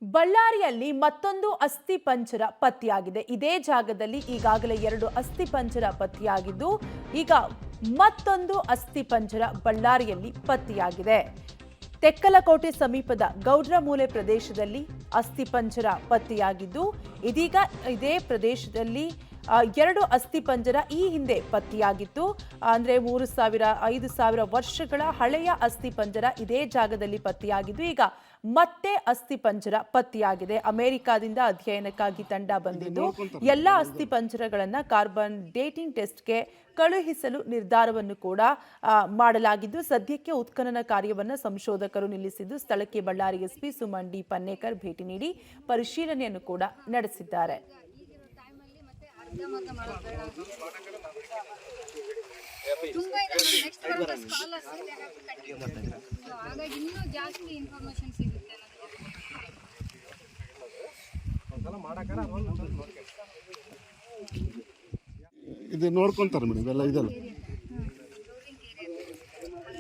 ಬಳ್ಳಾರಿಯಲ್ಲಿ ಮತ್ತೊಂದು ಅಸ್ಥಿ ಪಂಜರ ಪತ್ತೆಯಾಗಿದೆ. ಇದೇ ಜಾಗದಲ್ಲಿ ಈಗಾಗಲೇ 2 ಅಸ್ಥಿ ಪಂಜರ ಪತ್ತೆಯಾಗಿದ್ದು, ಈಗ ಮತ್ತೊಂದು ಅಸ್ಥಿ ಪಂಜರ ಬಳ್ಳಾರಿಯಲ್ಲಿ ಪತ್ತೆಯಾಗಿದೆ. ತೆಕ್ಕಲಕೋಟೆ ಸಮೀಪದ ಗೌಡ್ರಮೂಲೆ ಪ್ರದೇಶದಲ್ಲಿ ಅಸ್ಥಿ ಪಂಜರ ಪತ್ತೆಯಾಗಿದ್ದು, ಇದೀಗ ಇದೇ ಪ್ರದೇಶದಲ್ಲಿ 2 ಅಸ್ಥಿ ಪಂಜರ ಈ ಹಿಂದೆ ಪತ್ತೆಯಾಗಿತ್ತು. ಅಂದ್ರೆ 5,000 ವರ್ಷಗಳ ಹಳೆಯ ಅಸ್ಥಿ ಪಂಜರ ಇದೇ ಜಾಗದಲ್ಲಿ ಪತ್ತೆಯಾಗಿದ್ದು, ಈಗ ಮತ್ತೆ ಅಸ್ಥಿ ಪಂಜರ ಪತ್ತೆಯಾಗಿದೆ. ಅಮೆರಿಕಾದಿಂದ ಅಧ್ಯಯನಕ್ಕಾಗಿ ತಂಡ ಬಂದಿದ್ದು, ಎಲ್ಲ ಅಸ್ಥಿ ಪಂಜರಗಳನ್ನ ಕಾರ್ಬನ್ ಡೇಟಿಂಗ್ ಟೆಸ್ಟ್ಗೆ ಕಳುಹಿಸಲು ನಿರ್ಧಾರವನ್ನು ಕೂಡ ಮಾಡಲಾಗಿದ್ದು, ಸದ್ಯಕ್ಕೆ ಉತ್ಖನನ ಕಾರ್ಯವನ್ನು ಸಂಶೋಧಕರು ನಿಲ್ಲಿಸಿದ್ದು, ಸ್ಥಳಕ್ಕೆ ಬಳ್ಳಾರಿ ಎಸ್ಪಿ ಸುಮನ್ ಡಿ ಪನ್ನೇಕರ್ ಭೇಟಿ ನೀಡಿ ಪರಿಶೀಲನೆಯನ್ನು ಕೂಡ ನಡೆಸಿದ್ದಾರೆ. ಇದು ನೋಡ್ಕೊಂತಾರೆ ಮೇಡಮ್, ಎಲ್ಲ ಇದೆಲ್ಲ